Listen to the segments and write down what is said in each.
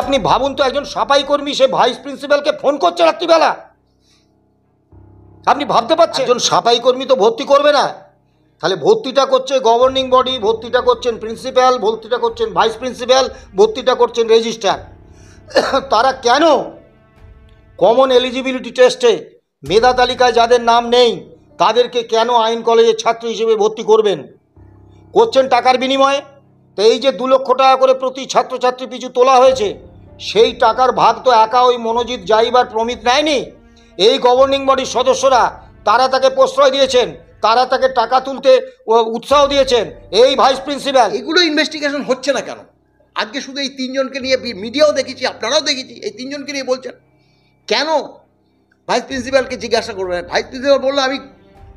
আপনি ভাবুন তো, একজন সাফাই কর্মী সে ভাইস প্রিন্সিপালকে ফোন করছে রাত্রিবেলা। আপনি ভাবতে পারছেন? একজন সাফাই কর্মী তো ভর্তি করবে না, তাহলে ভর্তিটা করছে গভর্নিং বডি, ভর্তিটা করছেন প্রিন্সিপাল, ভর্তিটা করছেন ভাইস প্রিন্সিপাল, ভর্তিটা করছেন রেজিস্ট্রার। তারা কেন কমন এলিজিবিলিটি টেস্টে মেধা তালিকায় যাদের নাম নেই তাদেরকে কেন আইন কলেজের ছাত্র হিসেবে ভর্তি করবেন? করছেন টাকার বিনিময়ে। তো এই যে 2 লক্ষ টাকা করে প্রতি ছাত্রছাত্রী পিছু তোলা হয়েছে, সেই টাকার ভাগ তো একা ওই মনোজিৎ জাইবার প্রমিত নেয়নি। এই গভর্নিং বডির সদস্যরা তারা তাকে প্রশ্রয় দিয়েছেন, তারা তাকে টাকা তুলতে উৎসাহ দিয়েছেন। এই ভাইস প্রিন্সিপাল, এগুলো ইনভেস্টিগেশন হচ্ছে না কেন? আজকে শুধু এই 3 জনকে নিয়ে মিডিয়াও দেখেছি, আপনারাও দেখেছি, এই 3 জনকে নিয়ে বলছেন কেন ভাইস প্রিন্সিপালকে জিজ্ঞাসা করবেন? ভাইস প্রিন্সিপাল বললো আমি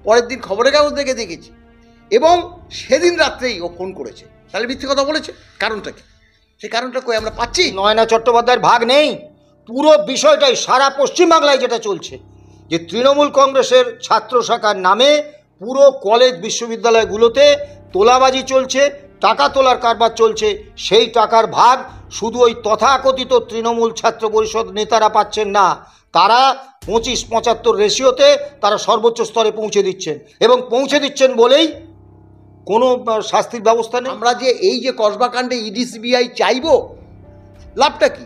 পরের দিন খবরের কাগজ দেখে দেখেছি এবং সেদিন রাত্রেই ও ফোন করেছে। তাহলে মিথ্যে কথা বলেছে, কারণটা কি? সেই কারণটা কই আমরা পাচ্ছি? নয়না চট্টোপাধ্যায়ের ভাগ নেই। পুরো বিষয়টাই সারা পশ্চিমবাংলায় যেটা চলছে, যে তৃণমূল কংগ্রেসের ছাত্র শাখার নামে পুরো কলেজ বিশ্ববিদ্যালয়গুলোতে তোলাবাজি চলছে, টাকা তোলার কারবার চলছে। সেই টাকার ভাগ শুধু ওই তথাকথিত তৃণমূল ছাত্র পরিষদ নেতারা পাচ্ছেন না, তারা 25-75 রেশিওতে তারা সর্বোচ্চ স্তরে পৌঁছে দিচ্ছেন, এবং পৌঁছে দিচ্ছেন বলেই কোনো শাস্তির ব্যবস্থা নেই। আমরা যে এই যে কসবা কাণ্ডে ইডি সিবিআই চাইবো, লাভটা কি?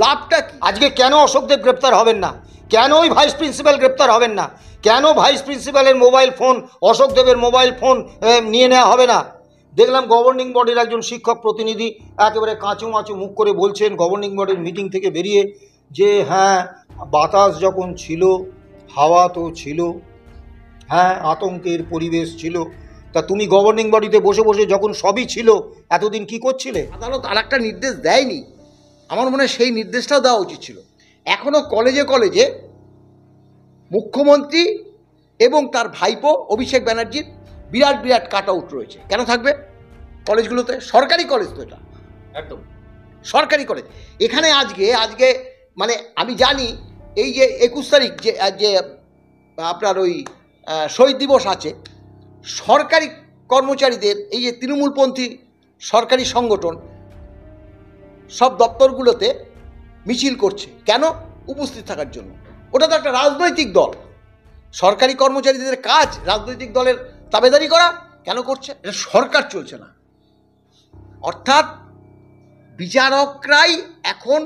লাভটা কি? আজকে কেন অশোকদেব গ্রেপ্তার হবেন না? কেন ওই ভাইস প্রিন্সিপাল গ্রেপ্তার হবেন না? কেন ভাইস প্রিন্সিপালের মোবাইল ফোন, অশোকদেবের মোবাইল ফোন নিয়ে নেওয়া হবে না? দেখলাম গভর্নিং বডির একজন শিক্ষক প্রতিনিধি একেবারে কাঁচু মাচু মুখ করে বলছেন গভর্নিং বডির মিটিং থেকে বেরিয়ে, যে হ্যাঁ বাতাস যখন ছিল, হাওয়া তো ছিল, হ্যাঁ আতঙ্কের পরিবেশ ছিল। তা তুমি গভর্নিং বডিতে বসে বসে যখন সবই ছিল এতদিন কি করছিলে? আদালত আর একটা নির্দেশ দেয়নি, আমার মনে হয় সেই নির্দেশটাও দেওয়া উচিত ছিল। এখনও কলেজে কলেজে মুখ্যমন্ত্রী এবং তার ভাইপো অভিষেক ব্যানার্জির বিরাট বিরাট কাট আউট রয়েছে। কেন থাকবে কলেজগুলোতে? সরকারি কলেজ তো, এটা একদম সরকারি কলেজ। এখানে আজকে মানে আমি জানি এই যে 21 তারিখ যে আপনার ওই শহীদ দিবস আছে, সরকারি কর্মচারীদের এই যে তৃণমূলপন্থী সরকারি সংগঠন সব দপ্তরগুলোতে মিছিল করছে। কেন? উপস্থিত থাকার জন্য। ওটা তো একটা রাজনৈতিক দল, সরকারি কর্মচারীদের কাজ রাজনৈতিক দলের তাবেদারি করা। কেন করছে? এটা সরকার চলছে না। অর্থাৎ বিচারকরাই এখন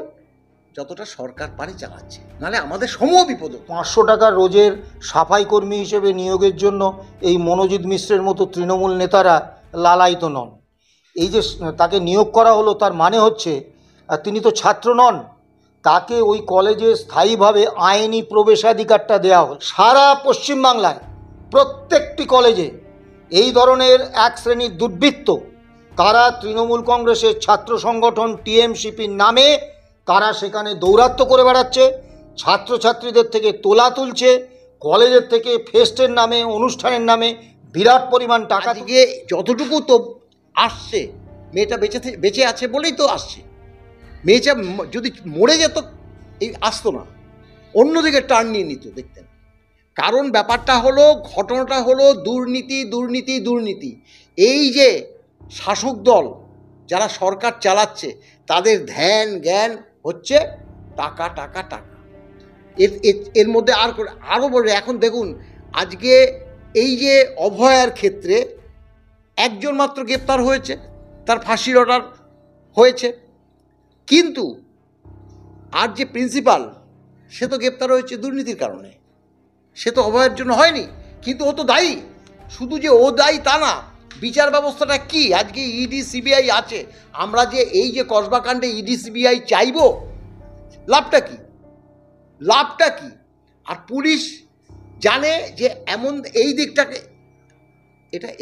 যতটা সরকার পারে চালাচ্ছে, নাহলে আমাদের সমূহ বিপদ। 500 টাকা রোজের সাফাই কর্মী হিসেবে নিয়োগের জন্য এই মনোজিৎ মিশ্রের মতো তৃণমূল নেতারা লালায়িত নন। এই যে তাকে নিয়োগ করা হলো, তার মানে হচ্ছে তিনি তো ছাত্র নন, তাকে ওই কলেজে স্থায়ীভাবে আইনি প্রবেশাধিকারটা দেওয়া হল। সারা পশ্চিমবাংলায় প্রত্যেকটি কলেজে এই ধরনের এক শ্রেণীর দুর্বৃত্ত, তারা তৃণমূল কংগ্রেসের ছাত্র সংগঠন টিএমসিপির নামে তারা সেখানে দৌরাত্ম্য করে বেড়াচ্ছে, ছাত্রছাত্রীদের থেকে তোলা তুলছে, কলেজের থেকে ফেস্টের নামে, অনুষ্ঠানের নামে বিরাট পরিমাণ টাকা দিয়ে যতটুকু তো আসছে, মেয়েটা বেঁচে আছে বলেই তো আসছে। মেয়েটা যদি মরে যেত এই আসতো না, অন্যদিকে টার্ন নিয়ে নিত, দেখতেন। কারণ ব্যাপারটা হলো, ঘটনাটা হলো দুর্নীতি দুর্নীতি দুর্নীতি। এই যে শাসক দল যারা সরকার চালাচ্ছে, তাদের ধ্যান জ্ঞান হচ্ছে টাকা টাকা টাকা। এর মধ্যে আরও বলে, এখন দেখুন আজকে এই যে অভয়ার ক্ষেত্রে একজন মাত্র গ্রেপ্তার হয়েছে, তার ফাঁসির অর্ডার হয়েছে, কিন্তু আর যে প্রিন্সিপাল সে তো গ্রেপ্তার হয়েছে দুর্নীতির কারণে, সে তো অভয়ের জন্য হয়নি। কিন্তু ও তো দায়ী। শুধু যে ও দায়ী তা না, বিচার ব্যবস্থাটা কি? আজকে ইডি সিবিআই আছে, আমরা যে এই যে কসবা কাণ্ডে ইডি সিবিআই চাইব, লাভটা কি? লাভটা কি? আর পুলিশ জানে যে এমন এই দিকটাকে,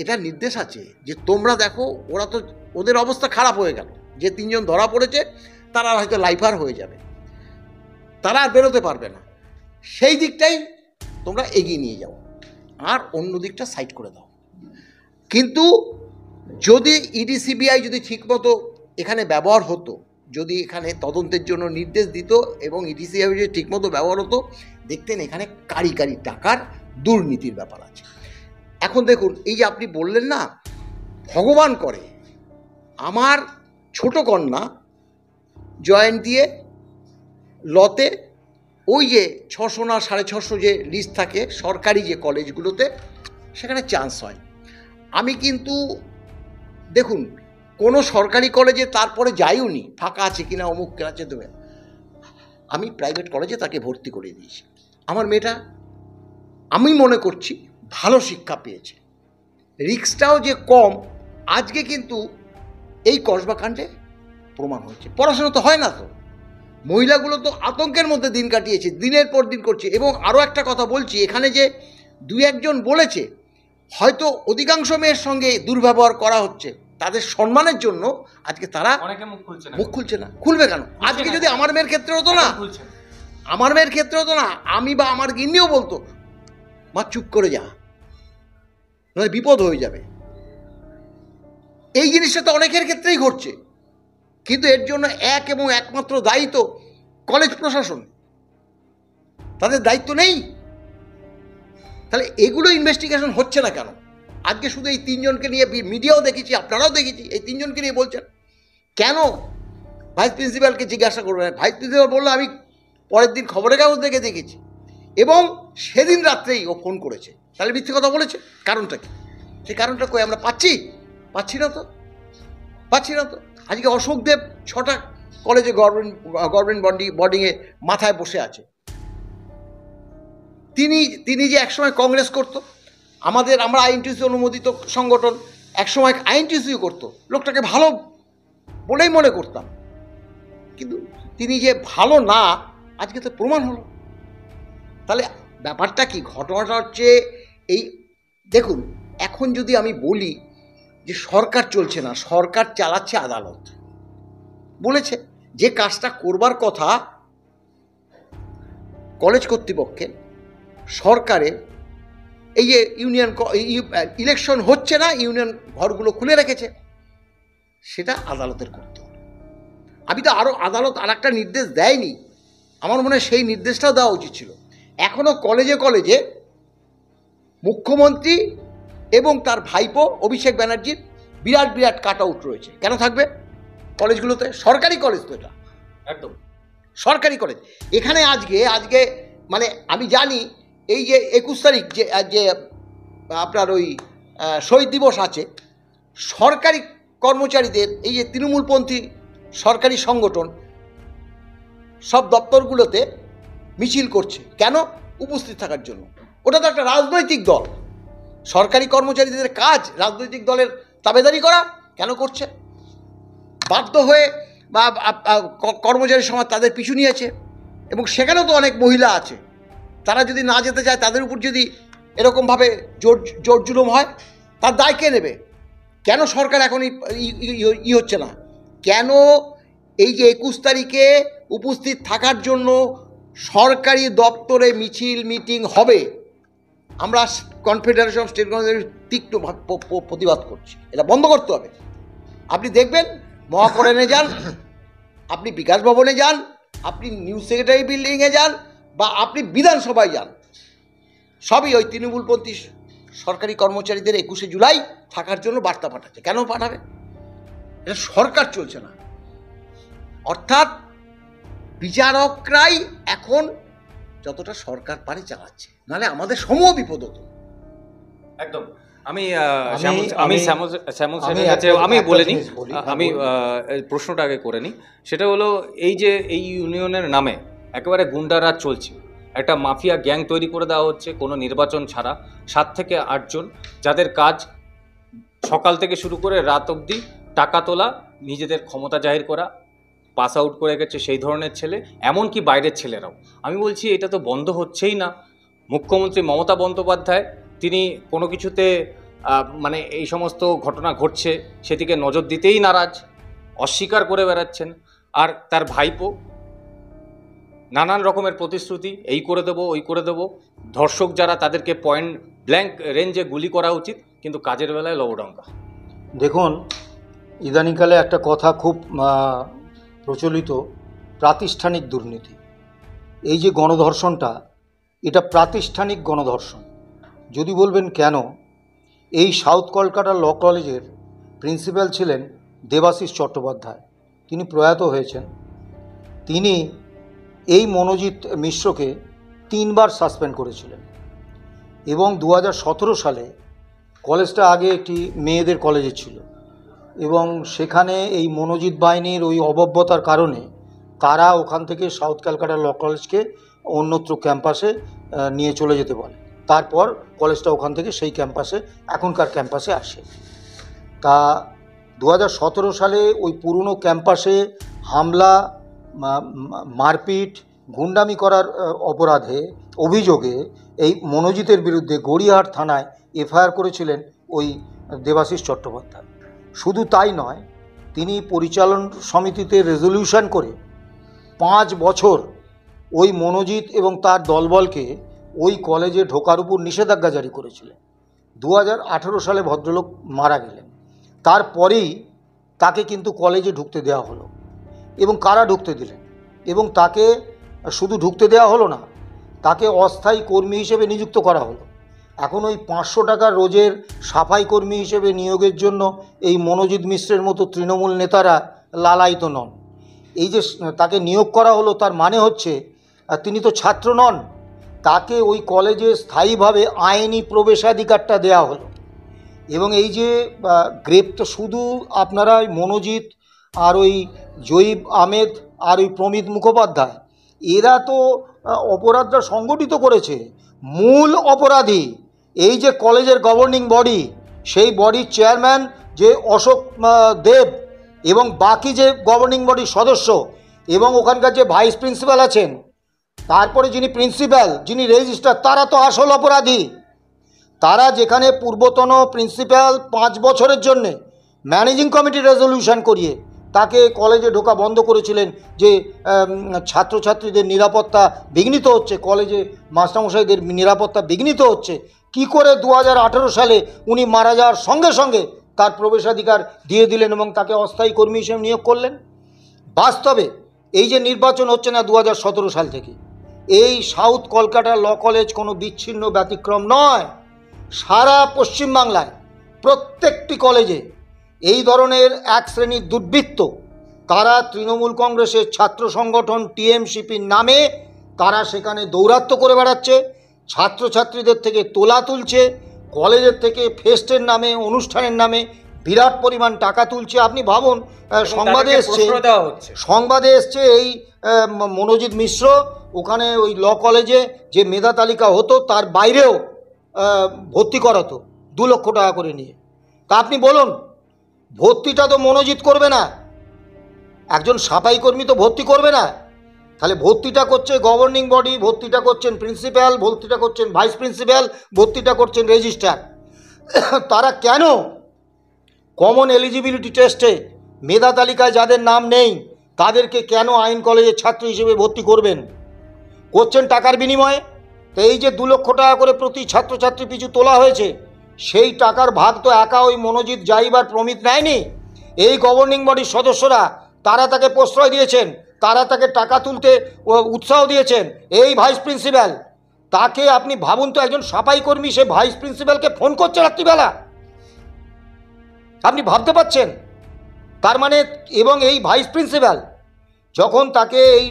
এটা নির্দেশ আছে যে তোমরা দেখো, ওরা তো ওদের অবস্থা খারাপ হয়ে গেল, যে 3 জন ধরা পড়েছে তারা হয়তো লাইফার হয়ে যাবে, তারা আর বেরোতে পারবে না। সেই দিকটাই তোমরা এগিয়ে নিয়ে যাও, আর অন্য দিকটা সাইড করে দাও। কিন্তু যদি ইডি সিবিআই যদি ঠিকমতো এখানে ব্যবহার হতো, যদি এখানে তদন্তের জন্য নির্দেশ দিত এবং ইডি সিবিআই যদি ঠিকমতো ব্যবহার হতো, দেখতেন এখানে কারি কারি টাকার দুর্নীতির ব্যাপার আছে। এখন দেখুন, এই যে আপনি বললেন না ভগবান করে, আমার ছোট কন্যা জয়েন্ট দিয়ে লতে ওই যে 600 না 650 যে লিস্ট থাকে সরকারি যে কলেজগুলোতে, সেখানে চান্স হয়। আমি কিন্তু দেখুন কোনো সরকারি কলেজে তারপরে যাইও নি ফাঁকা আছে কিনা অমুক কেনা আছে দেবে, আমি প্রাইভেট কলেজে তাকে ভর্তি করে দিয়েছি। আমার মেয়েটা আমি মনে করছি ভালো শিক্ষা পেয়েছে, রিস্কটাও যে কম আজকে কিন্তু এই কসবা কাণ্ডে প্রমাণ হয়েছে। পড়াশোনা তো হয় না, তো মহিলাগুলো তো আতঙ্কের মধ্যে দিন কাটিয়েছে, দিনের পর দিন করছে। এবং আরও একটা কথা বলছি, এখানে যে দুই একজন বলেছে হয়তো অধিকাংশ মেয়ের সঙ্গে দুর্ব্যবহার করা হচ্ছে, তাদের সম্মানের জন্য আজকে তারা অনেকে মুখ খুলছে না। খুলবে কেন? আজকে যদি আমার মেয়ের ক্ষেত্রে হতো না, আমার মেয়ের ক্ষেত্রে হতো না, আমি বা আমার গিন্নিও বলতো মা চুপ করে যা, নয় বিপদ হয়ে যাবে। এই জিনিসটা তো অনেকের ক্ষেত্রেই ঘটছে, কিন্তু এর জন্য এক এবং একমাত্র দায়ী তো কলেজ প্রশাসন, তাদের দায়িত্ব নেই। তাহলে এগুলো ইনভেস্টিগেশন হচ্ছে না কেন? আজকে শুধু এই তিনজনকে নিয়ে মিডিয়াও দেখেছি, আপনারাও দেখেছি, এই তিনজনকে নিয়ে বলছেন কেন? ভাইস প্রিন্সিপালকে জিজ্ঞাসা করবেন। ভাইস প্রিন্সিপাল বললো আমি পরের দিন খবরের কাগজ দেখে দেখেছি, এবং সেদিন রাত্রেই ও ফোন করেছে। তাহলে মিথ্যে কথা বলেছে, কারণটা কি? সেই কারণটা কই আমরা পাচ্ছি না তো। আজকে অশোকদেব 6টা কলেজে গভর্নমেন্ট বোর্ডিংয়ে মাথায় বসে আছে। তিনি যে একসময় কংগ্রেস করতো, আমরা আইএনটিসি অনুমোদিত সংগঠন, একসময় আইএনটিসিও করতো, লোকটাকে ভালো বলেই মনে করতাম, কিন্তু তিনি যে ভালো না আজকে তো প্রমাণ হলো। তাহলে ব্যাপারটা কি? ঘটনাটা হচ্ছে এই, দেখুন এখন যদি আমি বলি যে সরকার চলছে না, সরকার চালাচ্ছে আদালত, বলেছে যে কাজটা করবার কথা কলেজ কর্তৃপক্ষের, সরকারের, এই যে ইলেকশন হচ্ছে না, ইউনিয়ন ঘরগুলো খুলে রেখেছে, সেটা আদালতের করতে হবে। আমি তো আদালত আর একটা নির্দেশ দেয়নি, আমার মনে হয় সেই নির্দেশটাও দেওয়া উচিত ছিল। এখনও কলেজে কলেজে মুখ্যমন্ত্রী এবং তার ভাইপো অভিষেক ব্যানার্জির বিরাট কাট আউট রয়েছে। কেন থাকবে? কলেজগুলোতে সরকারি কলেজ তো, এটা একদম সরকারি কলেজ। এখানে আজকে মানে আমি জানি এই যে 21 তারিখ যে আপনার ওই শহীদ দিবস আছে, সরকারি কর্মচারীদের এই যে তৃণমূলপন্থী সরকারি সংগঠন সব দপ্তরগুলোতে মিছিল করছে, কেন? উপস্থিত থাকার জন্য। ওটা তো একটা রাজনৈতিক দল, সরকারি কর্মচারীদের কাজ রাজনৈতিক দলের তাবেদারি করা, কেন করছে? বাধ্য হয়ে বা কর্মচারী সমাজ তাদের পিছু নিয়েছে, এবং সেখানেও তো অনেক মহিলা আছে, তারা যদি না যেতে চায়, তাদের উপর যদি এরকমভাবে জোর জুলুম হয়, তার দায় কে নেবে? কেন সরকার এখন হচ্ছে না? কেন এই যে 21 তারিখে উপস্থিত থাকার জন্য সরকারি দপ্তরে মিছিল মিটিং হবে, আমরা কনফেডারেশন স্টেট কংগ্রেসের তীক্ষ্ণ প্রতিবাদ করছি, এটা বন্ধ করতে হবে। আপনি দেখবেন মহাকরণে যান, আপনি বিকাশ ভবনে যান, আপনি নিউজ সেক্রেটারি বিল্ডিংয়ে যান, বা আপনি বিধানসভায় যান, সবই ওই তৃণমূলপন্থী সরকারি কর্মচারীদের 21শে জুলাই থাকার জন্য বার্তা পাঠাচ্ছে। কেন পাঠাবে? এটা সরকার চলছে না, অর্থাৎ বিচারকরাই এখন যতটা সরকার পারে চালাচ্ছে, নাহলে আমাদের সমূহ বিপদ হতো। একদম। আমি আমি শ্যামল স্যারের কাছে আমি বলে নিই, আমি প্রশ্নটা আগে করে নিই। সেটা হলো এই যে এই ইউনিয়নের নামে একেবারে গুন্ডারাজ চলছে, একটা মাফিয়া গ্যাং তৈরি করে দেওয়া হচ্ছে কোনো নির্বাচন ছাড়া। 7 থেকে 8 জন, যাদের কাজ সকাল থেকে শুরু করে রাত অবধি টাকা তোলা, নিজেদের ক্ষমতা জাহির করা, পাস আউট করে গেছে সেই ধরনের ছেলে, এমনকি বাইরের ছেলেরাও। আমি বলছি এটা তো বন্ধ হচ্ছেই না। মুখ্যমন্ত্রী মমতা বন্দ্যোপাধ্যায় তিনি কোনো কিছুতে মানে এই সমস্ত ঘটনা ঘটছে সেদিকে নজর দিতেই নারাজ, অস্বীকার করে বেড়াচ্ছেন। আর তার ভাইপো নানান রকমের প্রতিশ্রুতি, এই করে দেবো ওই করে দেবো, ধর্ষক যারা তাদেরকে পয়েন্ট ব্ল্যাঙ্ক রেঞ্জে গুলি করা উচিত, কিন্তু কাজের বেলায় লবডঙ্কা। দেখুন, ইদানিংকালে একটা কথা খুব প্রচলিত, প্রাতিষ্ঠানিক দুর্নীতি। এই যে গণধর্ষণটা, এটা প্রাতিষ্ঠানিক গণধর্ষণ। যদি বলবেন কেন, এই সাউথ কলকাতা ল কলেজের প্রিন্সিপাল ছিলেন দেবাশিস চট্টোপাধ্যায়, তিনি প্রয়াত হয়েছেন। তিনি এই মনোজিৎ মিশ্রকে 3বার সাসপেন্ড করেছিলেন এবং 2017 সালে কলেজটা আগে একটি মেয়েদের কলেজে ছিল এবং সেখানে এই মনোজিৎ বাহিনীর ওই অবব্যতার কারণে তারা ওখান থেকে সাউথ ক্যালকাটা ল কলেজকে অন্যত্র ক্যাম্পাসে নিয়ে চলে যেতে বলে। তারপর কলেজটা ওখান থেকে সেই ক্যাম্পাসে এখনকার ক্যাম্পাসে আসে। তা 2017 সালে ওই পুরনো ক্যাম্পাসে হামলা, মারপিট, গুন্ডামি করার অভিযোগে এই মনোজিতের বিরুদ্ধে গড়িয়াহাট থানায় এফআইআর করেছিলেন ওই দেবাশিস চট্টোপাধ্যায়। শুধু তাই নয়, তিনি পরিচালন সমিতিতে রেজলিউশন করে 5 বছর ওই মনোজিৎ এবং তার দলবলকে ওই কলেজে ঢোকার উপর নিষেধাজ্ঞা জারি করেছিলেন। 2018 সালে ভদ্রলোক মারা গেলেন। তারপরেই তাকে কিন্তু কলেজে ঢুকতে দেওয়া হলো এবং কারা ঢুকতে দিলেন, এবং তাকে শুধু ঢুকতে দেওয়া হলো না, তাকে অস্থায়ী কর্মী হিসেবে নিযুক্ত করা হলো। এখন ওই 500 টাকা রোজের সাফাই কর্মী হিসেবে নিয়োগের জন্য এই মনোজিৎ মিশ্রের মতো তৃণমূল নেতারা লালায়িত নন। এই যে তাকে নিয়োগ করা হলো, তার মানে হচ্ছে তিনি তো ছাত্র নন, তাকে ওই কলেজে স্থায়ীভাবে আইনি প্রবেশাধিকারটা দেওয়া হলো। এবং এই যে গ্রেপ্তার, শুধু আপনারা মনোজিৎ আর ওই জয়ীব আহমেদ আর ওই প্রমিত মুখোপাধ্যায়, এরা তো অপরাধটা সংগঠিত করেছে। মূল অপরাধী এই যে কলেজের গভর্নিং বডি, সেই বডির চেয়ারম্যান যে অশোক দেব এবং বাকি যে গভর্নিং বডির সদস্য এবং ওখানকার যে ভাইস প্রিন্সিপাল আছেন, তারপরে যিনি প্রিন্সিপাল, যিনি রেজিস্ট্রার, তারা তো আসল অপরাধী। তারা যেখানে পূর্বতন প্রিন্সিপাল 5 বছরের জন্যে ম্যানেজিং কমিটির রেজলিউশন করিয়ে তাকে কলেজে ঢোকা বন্ধ করেছিলেন, যে ছাত্রছাত্রীদের নিরাপত্তা বিঘ্নিত হচ্ছে, কলেজে মাস্টারমশাইদের নিরাপত্তা বিঘ্নিত হচ্ছে, কি করে 2018 সালে উনি মারা যাওয়ার সঙ্গে সঙ্গে তার প্রবেশাধিকার দিয়ে দিলেন এবং তাকে অস্থায়ী কর্মী হিসেবে নিয়োগ করলেন। বাস্তবে এই যে নির্বাচন হচ্ছে না 2017 সাল থেকে, এই সাউথ কলকাতা ল কলেজ কোনো বিচ্ছিন্ন ব্যতিক্রম নয়। সারা পশ্চিমবাংলায় প্রত্যেকটি কলেজে এই ধরনের এক শ্রেণীর দুর্বৃত্ত, তারা তৃণমূল কংগ্রেসের ছাত্র সংগঠন টিএমসিপির নামে তারা সেখানে দৌরাত্ম্য করে বেড়াচ্ছে, ছাত্রছাত্রীদের থেকে তোলা তুলছে, কলেজের থেকে ফেস্টের নামে, অনুষ্ঠানের নামে বিরাট পরিমাণ টাকা তুলছে। আপনি ভাবুন, সংবাদে এসছে এই মনোজিৎ মিশ্র ওখানে ওই ল কলেজে যে মেধা তালিকা হতো তার বাইরেও ভর্তি করাতো 2 লক্ষ টাকা করে নিয়ে। তা আপনি বলুন, ভর্তিটা তো মনোজিৎ করবে না, একজন সাফাই কর্মী তো ভর্তি করবে না, তাহলে ভর্তিটা করছে গভর্নিং বডি, ভর্তিটা করছেন প্রিন্সিপাল, ভর্তিটা করছেন ভাইস প্রিন্সিপাল, ভর্তিটা করছেন রেজিস্ট্রার। তারা কেন কমন এলিজিবিলিটি টেস্টে মেধা তালিকায় যাদের নাম নেই তাদেরকে কেন আইন কলেজের ছাত্র হিসেবে ভর্তি করবেন? করছেন টাকার বিনিময়ে। তো এই যে 2 লক্ষ টাকা করে প্রতি ছাত্রছাত্রী পিছু তোলা হয়েছে, সেই টাকার ভাগ তো একা ওই মনোজিৎ, জাহিব আর প্রমিত নেয়নি। এই গভর্নিং বডির সদস্যরা তারা তাকে প্রশ্রয় দিয়েছেন, তারা তাকে টাকা তুলতে উৎসাহ দিয়েছেন। এই ভাইস প্রিন্সিপাল, তাকে আপনি ভাবুন তো, একজন সাফাই কর্মী সে ভাইস প্রিন্সিপালকে ফোন করছে রাত্রিবেলা, আপনি ভাবতে পারছেন? তার মানে, এবং এই ভাইস প্রিন্সিপাল যখন তাকে এই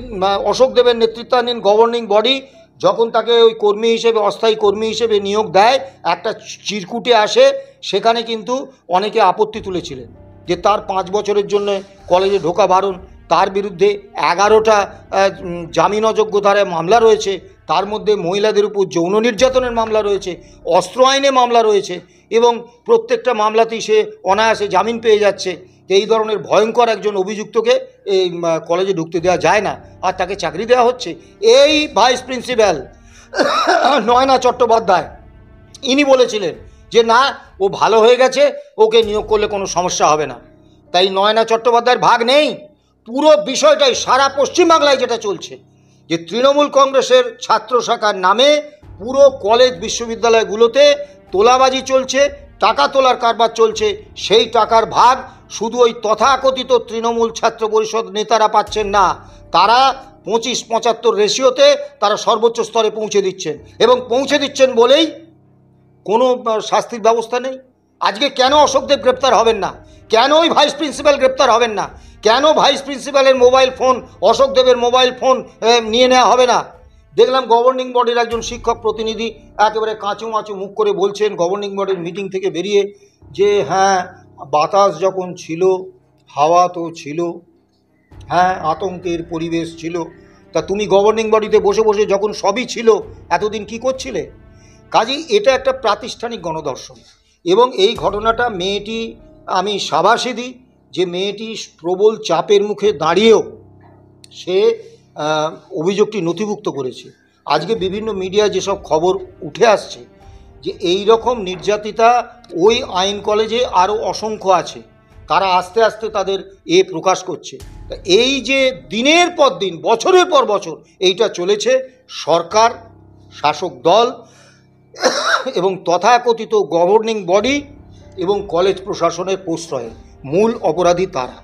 অশোক দেবের নেতৃত্বাধীন গভর্নিং বডি যখন তাকে ওই কর্মী হিসেবে, অস্থায়ী কর্মী হিসেবে নিয়োগ দেয়, একটা চিরকুটে আসে, সেখানে কিন্তু অনেকে আপত্তি তুলেছিলেন যে তার 5 বছরের জন্য কলেজে ঢোকা বারণ, তার বিরুদ্ধে 11টা জামিন অযোগ্য ধারায় মামলা রয়েছে, তার মধ্যে মহিলাদের উপর যৌন নির্যাতনের মামলা রয়েছে, অস্ত্র আইনে মামলা রয়েছে, এবং প্রত্যেকটা মামলাতেই সে অনায়াসে জামিন পেয়ে যাচ্ছে। এই ধরনের ভয়ঙ্কর একজন অভিযুক্তকে এই কলেজে ঢুকতে দেওয়া যায় না, আর তাকে চাকরি দেওয়া হচ্ছে। এই ভাইস প্রিন্সিপাল নয়না চট্টোপাধ্যায়, ইনি বলেছিলেন যে না, ও ভালো হয়ে গেছে, ওকে নিয়োগ করলে কোনো সমস্যা হবে না। তাই নয়না চট্টোপাধ্যায়ের ভাগ নেই। পুরো বিষয়টাই সারা পশ্চিমবাংলায় যেটা চলছে, যে তৃণমূল কংগ্রেসের ছাত্র শাখার নামে পুরো কলেজ বিশ্ববিদ্যালয়গুলোতে তোলাবাজি চলছে, টাকা তোলার কারবার চলছে। সেই টাকার ভাগ শুধু ওই তথাকথিত তৃণমূল ছাত্র পরিষদ নেতারা পাচ্ছেন না, তারা 25-75 রেশিওতে তারা সর্বোচ্চ স্তরে পৌঁছে দিচ্ছেন, এবং পৌঁছে দিচ্ছেন বলেই কোনো শাস্তির ব্যবস্থা নেই। আজকে কেন অশোকদেব গ্রেপ্তার হবেন না? কেন ওই ভাইস প্রিন্সিপাল গ্রেপ্তার হবেন না? কেন ভাইস প্রিন্সিপালের মোবাইল ফোন, অশোক দেবের মোবাইল ফোন নিয়ে নেওয়া হবে না? দেখলাম গভর্নিং বডির একজন শিক্ষক প্রতিনিধি একেবারে কাঁচু মাচু মুখ করে বলছেন গভর্নিং বডির মিটিং থেকে বেরিয়ে যে হ্যাঁ বাতাস যখন ছিল, হাওয়া তো ছিল, হ্যাঁ আতঙ্কের পরিবেশ ছিল, তা তুমি গভর্নিং বডিতে বসে বসে যখন সবই ছিল এতদিন কি করছিলে? কাজেই এটা একটা প্রাতিষ্ঠানিক গণধর্ষণ। এবং এই ঘটনাটা মেয়েটি, আমি সাবাসী দিই যে মেয়েটি প্রবল চাপের মুখে দাঁড়িয়েও সে অভিযোগটি নথিভুক্ত করেছে। আজকে বিভিন্ন মিডিয়ায় যেসব খবর উঠে আসছে যে এই রকম নির্যাতিতা ওই আইন কলেজে আরও অসংখ্য আছে, তারা আস্তে আস্তে তাদের প্রকাশ করছে। তা এই যে দিনের পর দিন, বছরের পর বছর এইটা চলেছে, সরকার, শাসক দল এবং তথাকথিত গভর্নিং বডি এবং কলেজ প্রশাসনের প্রশ্রয়ে মূল অপরাধী তারা।